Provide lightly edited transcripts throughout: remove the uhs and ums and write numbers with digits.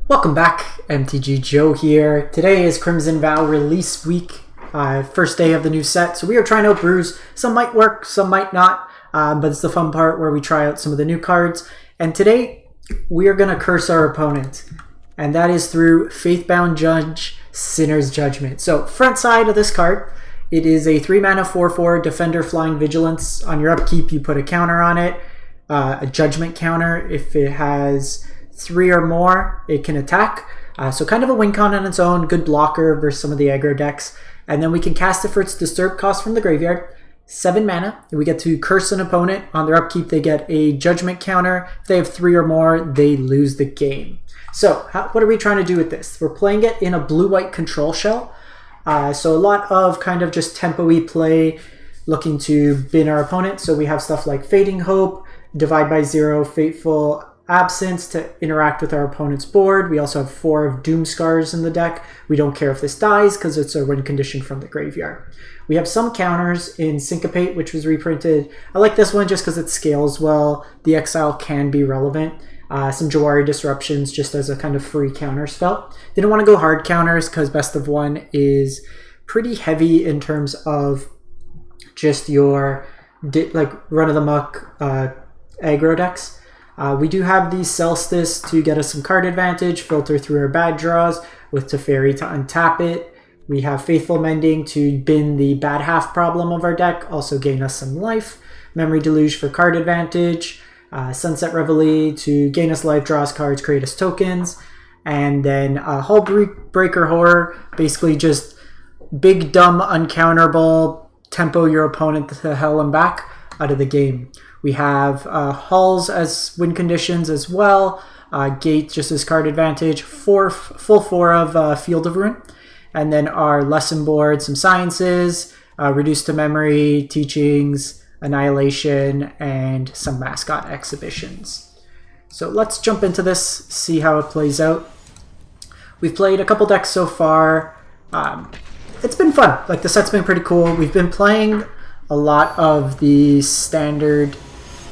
Welcome back, MTG Joe here. Today is Crimson Vow release week, first day of the new set. So we are trying out brews. Some might work, some might not, but it's the fun part where we try out some of the new cards. And today we are going to curse our opponent, and that is through Faithbound Judge, Sinner's Judgment. So front side of this card, it is a 3-mana 4/4 Defender Flying Vigilance. On your upkeep, you put a counter on it, a Judgment counter. If it has 3 or more, it can attack. So kind of a win con on its own, good blocker versus some of the aggro decks. And then we can cast it for its disturb cost from the graveyard. 7 mana. We get to curse an opponent. On their upkeep, they get a Judgment counter. If they have 3 or more, they lose the game. So what are we trying to do with this? We're playing it in a blue-white control shell. So a lot of kind of just tempo-y play, looking to bin our opponent. So we have stuff like Fading Hope, Divide by 0, Fateful Absence to interact with our opponent's board. We also have 4 of Doomskars in the deck. We don't care if this dies because it's a win condition from the graveyard. We have some counters in Syncopate, which was reprinted. I like this one just because it scales well. The Exile can be relevant. Some Jawari Disruptions just as a kind of free counter spell. Didn't want to go hard counters because Best of One is pretty heavy in terms of just your like run-of-the-muck aggro decks. We do have the Solstice to get us some card advantage, filter through our bad draws with Teferi to untap it. We have Faithful Mending to bin the bad half problem of our deck, also gain us some life. Memory Deluge for card advantage. Sunset Reveille to gain us life, draws cards, create us tokens. And then Hull Breaker Horror, basically just big, dumb, uncounterable, tempo your opponent to hell and back out of the game. We have Hulls as win conditions as well. Gate just as card advantage. Full 4 of Field of Ruin. And then our lesson board, some sciences, reduced to memory, teachings, annihilation, and some mascot exhibitions. So let's jump into this, see how it plays out. We've played a couple decks so far. It's been fun. Like, the set's been pretty cool. We've been playing a lot of the standard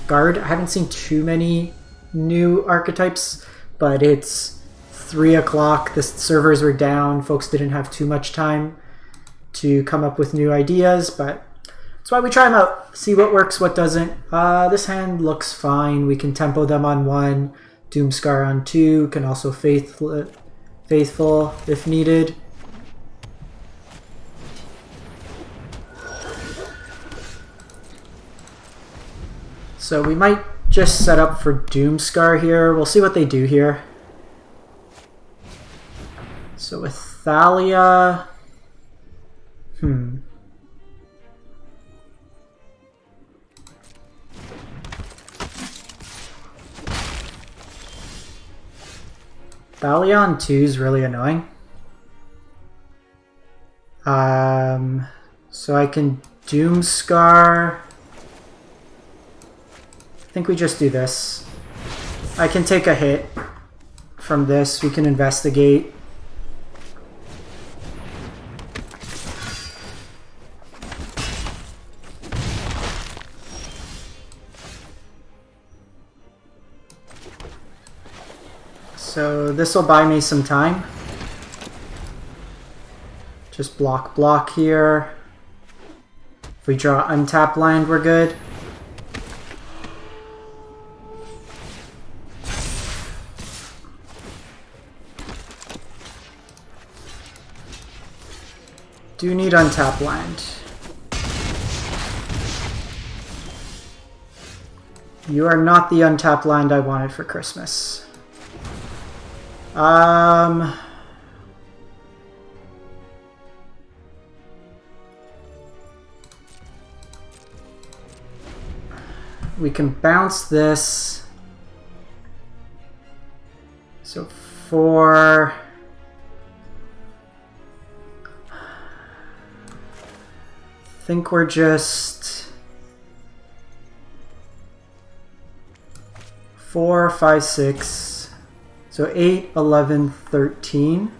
guard. I haven't seen too many new archetypes, but it's 3 o'clock. The servers were down. Folks didn't have too much time to come up with new ideas, but that's why we try them out. See what works, what doesn't. This hand looks fine. We can tempo them on 1, Doomskar on 2, can also faithful if needed. So we might just set up for Doomskar here. We'll see what they do here. So with Thalia... Thalia on 2 is really annoying. So I can Doomskar... I think we just do this. I can take a hit from this. We can investigate. So this will buy me some time. Just block here. If we draw untapped land, we're good. Do need untapped land. You are not the untapped land I wanted for Christmas. We can bounce this. So for... I think we're just 4, 5, 6, so 8, 11, 13.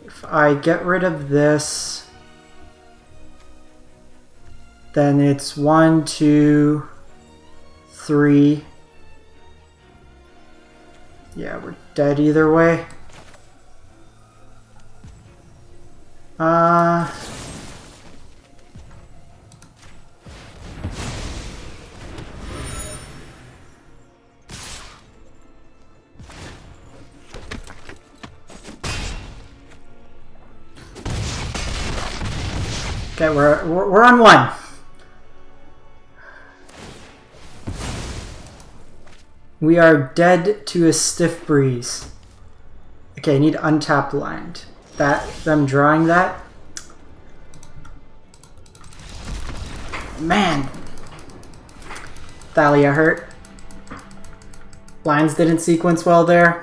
If I get rid of this, then it's 1, 2, 3, Yeah, we're dead either way. Okay, we're on one. We are dead to a stiff breeze. Okay, I need untapped land. Them drawing that. Man, Thalia hurt. Lines didn't sequence well there.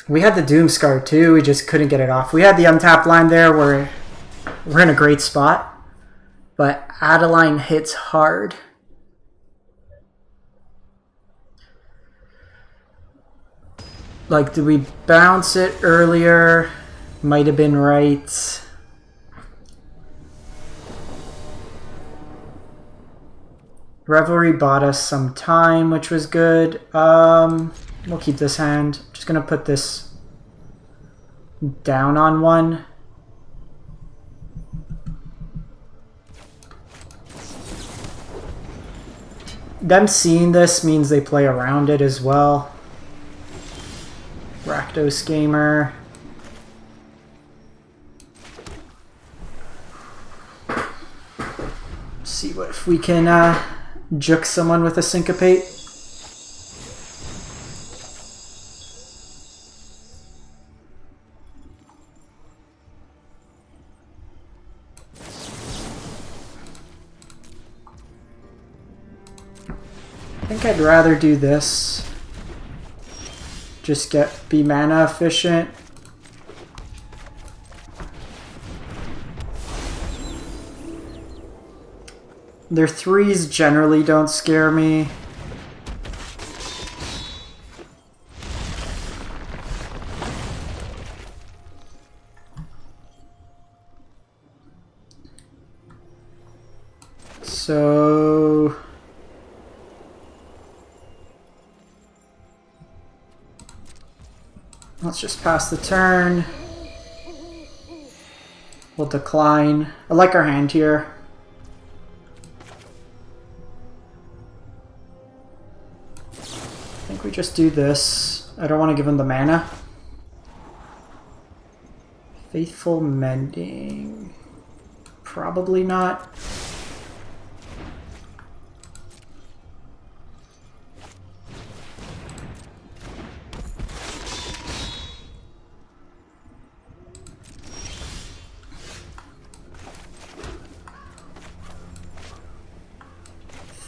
We had the Doomscar too, we just couldn't get it off. We had the untapped line there, we're in a great spot. But Adeline hits hard. Like, did we bounce it earlier? Might have been right. Revelry bought us some time, which was good. We'll keep this hand. Just gonna put this down on one. Them seeing this means they play around it as well. Rakdos gamer. See what if we can juke someone with a syncopate. I think I'd rather do this. Just be mana efficient. Their 3s generally don't scare me. So let's just pass the turn. We'll decline. I like our hand here. I think we just do this. I don't want to give him the mana. Faithful Mending. Probably not.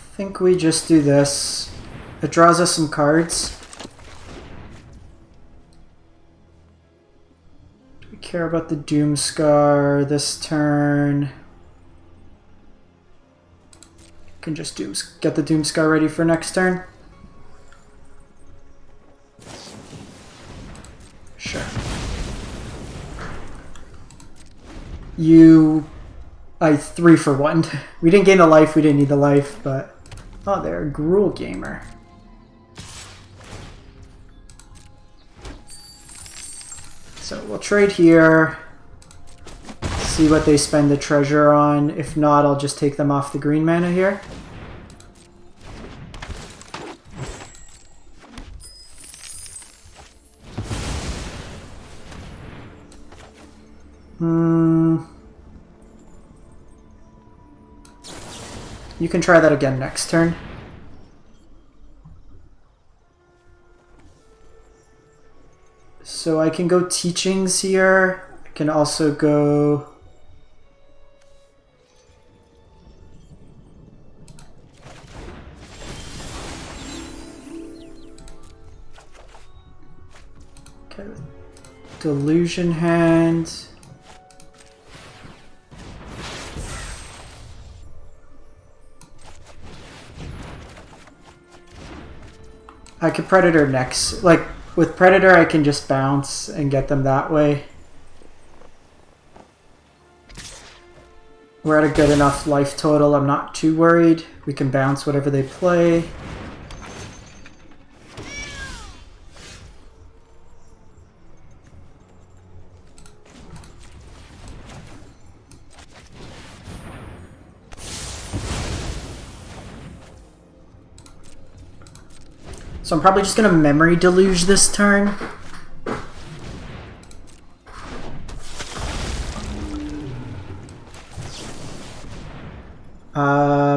I think we just do this. It draws us some cards. Do we care about the Doomscar this turn? Can just get the Doomscar ready for next turn. Sure. I 3 for 1. We didn't gain a life, we didn't need the life, but oh, they're a Gruul gamer. So we'll trade here, see what they spend the treasure on. If not, I'll just take them off the green mana here. You can try that again next turn. So I can go teachings here. I can also go... Okay, Delusion hand. I could Predator next. Like, with Predator, I can just bounce and get them that way. We're at a good enough life total. I'm not too worried. We can bounce whatever they play. So I'm probably just going to memory deluge this turn.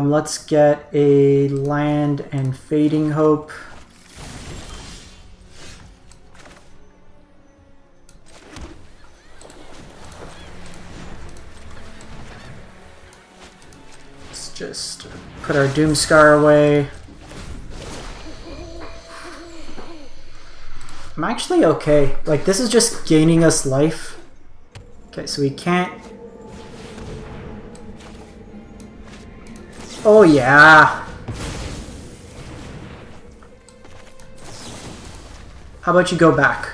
Let's get a land and Fading Hope. Let's just put our Doomscar away. I'm actually okay. Like, this is just gaining us life. Okay, so we can't... Oh, yeah. How about you go back?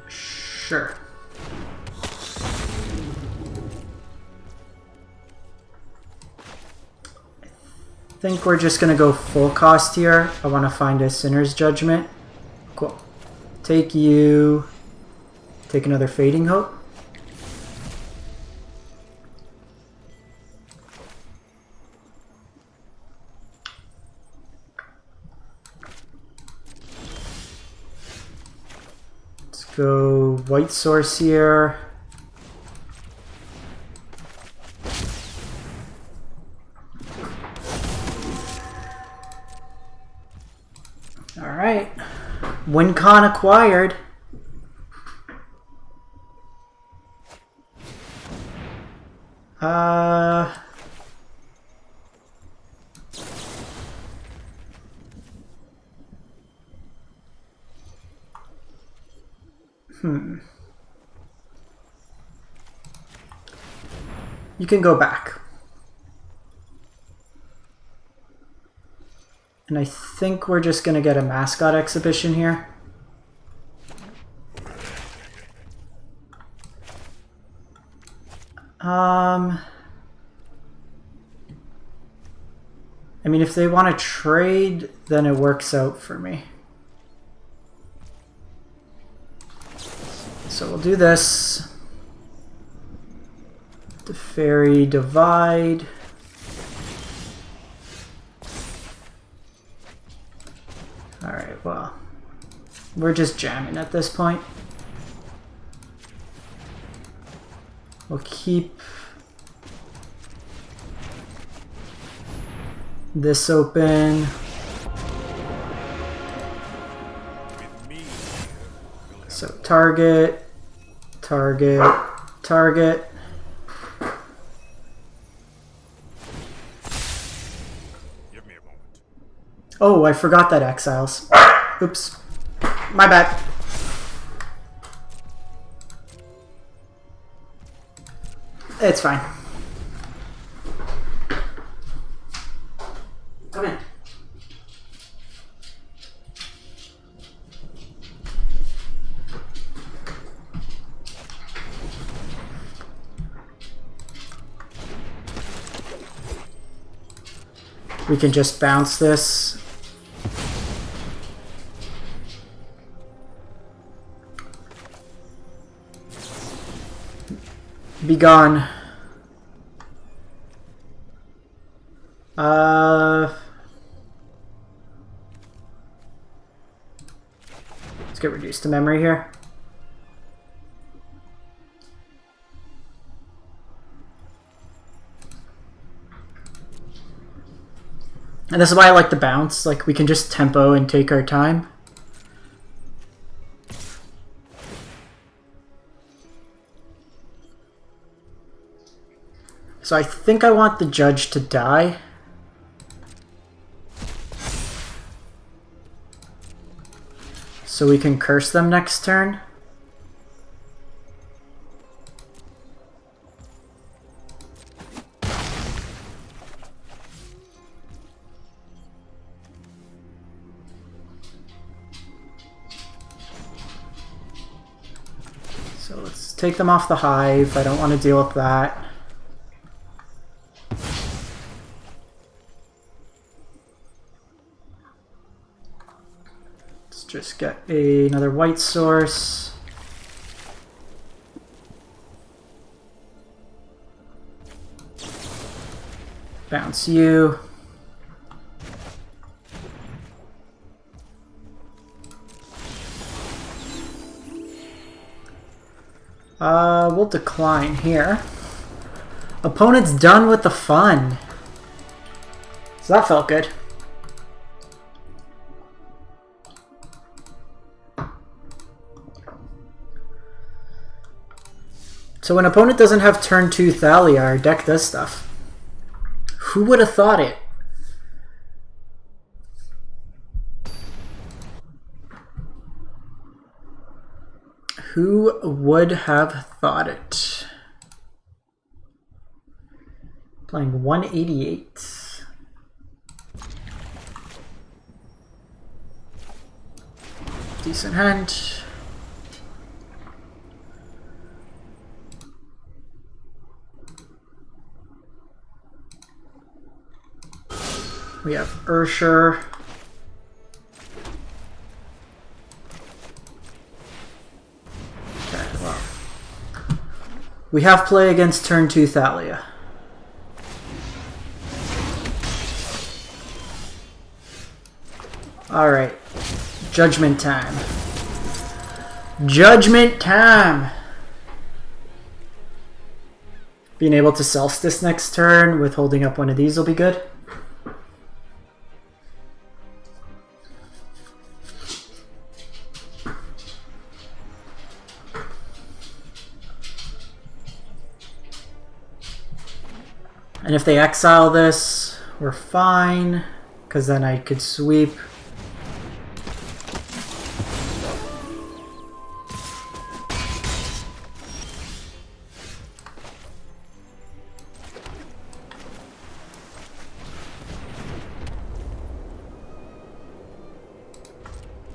Sure. I think we're just gonna go full cost here. I want to find a Sinner's Judgment. Cool. Take you. Take another Fading Hope. Let's go White Source here. Alright, WinCon acquired. You can go back. And I think we're just going to get a mascot exhibition here. I mean, if they want to trade, then it works out for me. So we'll do this. The Fairy Divide. Alright, well, we're just jamming at this point. We'll keep this open. So target, target, target. Oh, I forgot that exiles. Oops. My bad. It's fine. Come in. We can just bounce this. Be gone. Let's get reduced to memory here. And this is why I like the bounce. Like, we can just tempo and take our time. So I think I want the judge to die. So we can curse them next turn. So let's take them off the hive. I don't want to deal with that. Let's just get another white source. Bounce you. We'll decline here. Opponent's done with the fun. So that felt good. So when opponent doesn't have turn 2 Thalia, our deck does stuff. Who would have thought it? Who would have thought it? Playing 188. Decent hand. We have Ursher. Okay, well. We have play against turn 2 Thalia. Alright. Judgment time. Judgment time! Being able to Solstice next turn with holding up one of these will be good. And if they exile this, we're fine, because then I could sweep.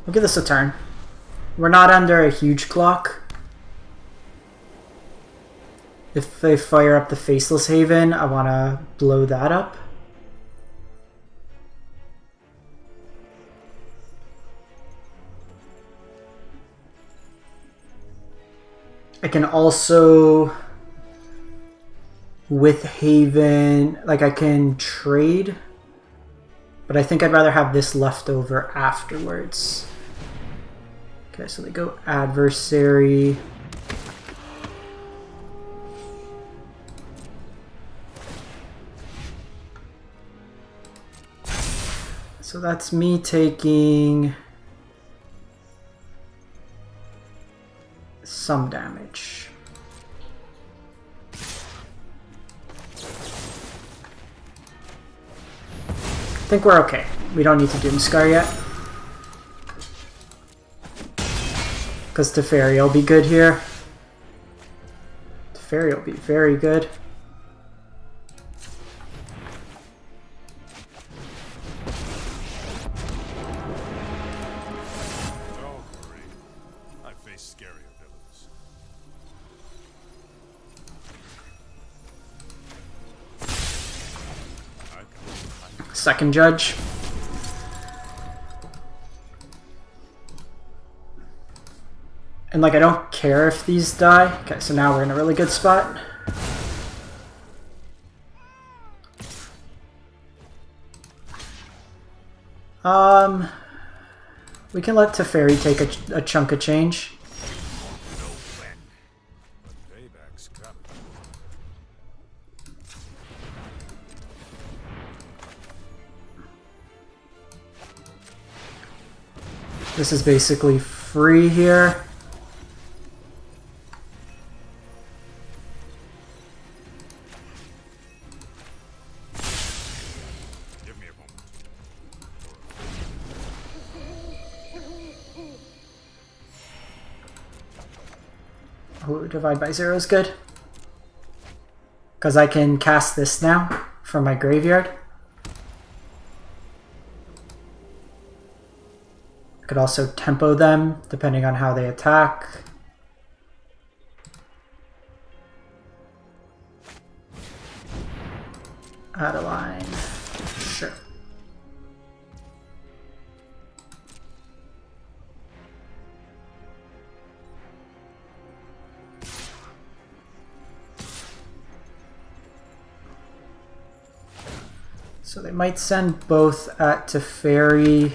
We'll give this a turn. We're not under a huge clock. If they fire up the Faceless Haven, I want to blow that up. I can also, with Haven, like I can trade, but I think I'd rather have this left over afterwards. Okay, so they go Adversary. So that's me taking some damage. I think we're okay. We don't need to Doomscar yet. Because Teferi will be good here. Teferi will be very good. Second Judge. And like I don't care if these die. Okay, so now we're in a really good spot. We can let Teferi take a chunk of change. This is basically free here. Give me a moment. Oh, divide by 0 is good. Because I can cast this now from my graveyard. I could also tempo them depending on how they attack. Sure. So they might send both at Teferi,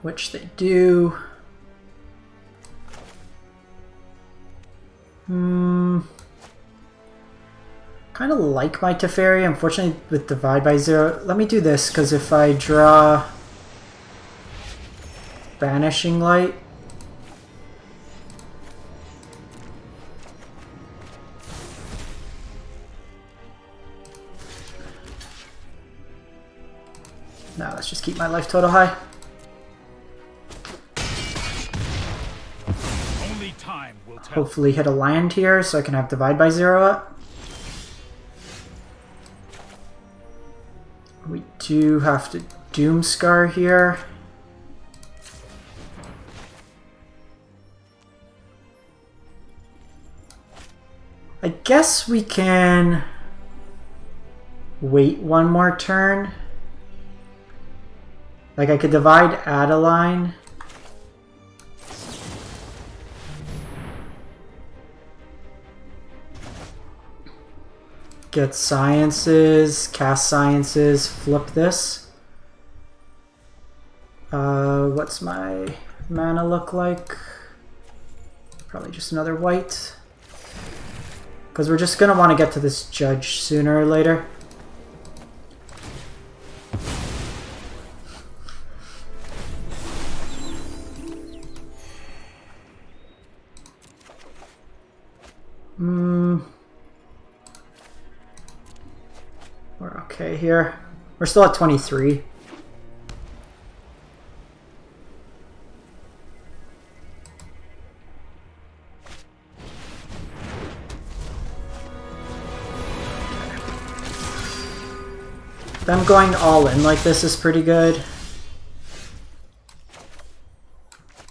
which they do. Kind of like my Teferi, unfortunately with Divide by Zero. Let me do this, because if I draw Banishing Light, now let's just keep my life total high. Only time will tell. Hopefully hit a land here so I can have Divide by Zero up. We do have to Doomscar here. I guess we can wait one more turn. Like I could divide Adeline. Get Sciences, cast Sciences, flip this. What's my mana look like? Probably just another white. Because we're just going to want to get to this Judge sooner or later. We're okay here. We're still at 23. Them going all in like this is pretty good.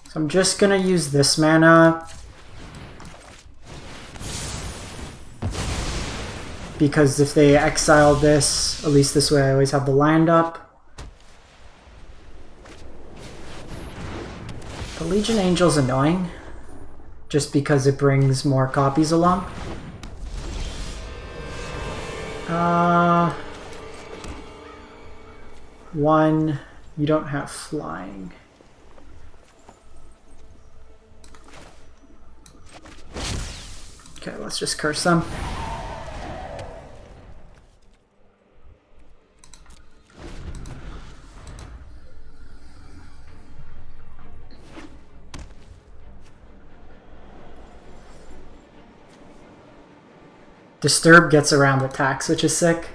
So I'm just gonna use this mana because if they exile this, at least this way I always have the land up. The Legion Angel's annoying just because it brings more copies along. One, you don't have flying. Okay, let's just curse them. Disturb gets around the tax, which is sick.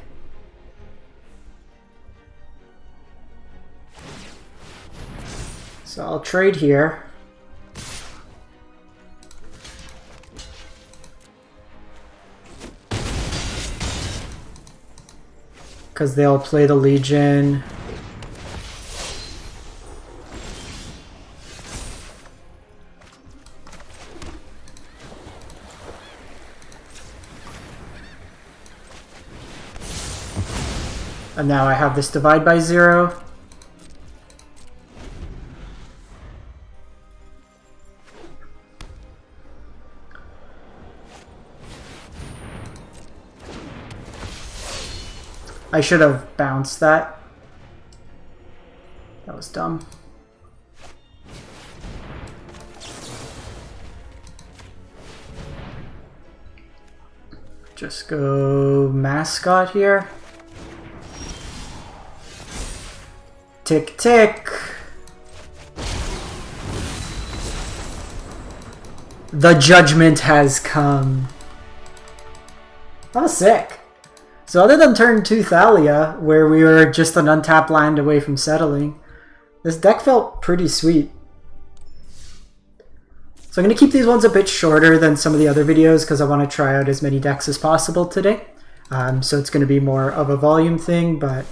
So I'll trade here. Because they'll play the Legion. And now I have this Divide by Zero. I should have bounced that. That was dumb. Just go Mascot here. Tick tick. The Judgment has come. That was sick. So other than turn 2 Thalia, where we were just an untapped land away from settling, this deck felt pretty sweet. So I'm going to keep these ones a bit shorter than some of the other videos because I want to try out as many decks as possible today. So it's going to be more of a volume thing, but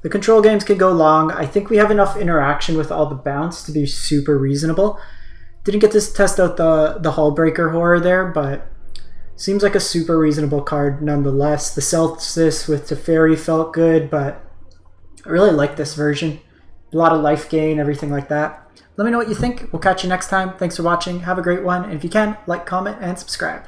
the control games can go long. I think we have enough interaction with all the bounce to be super reasonable. Didn't get to test out the Hullbreaker horror there, but Seems like a super reasonable card nonetheless. The Celsius with Teferi felt good, but I really like this version. A lot of life gain, everything like that. Let me know what you think. We'll catch you next time. Thanks for watching. Have a great one. And if you can, like, comment, and subscribe.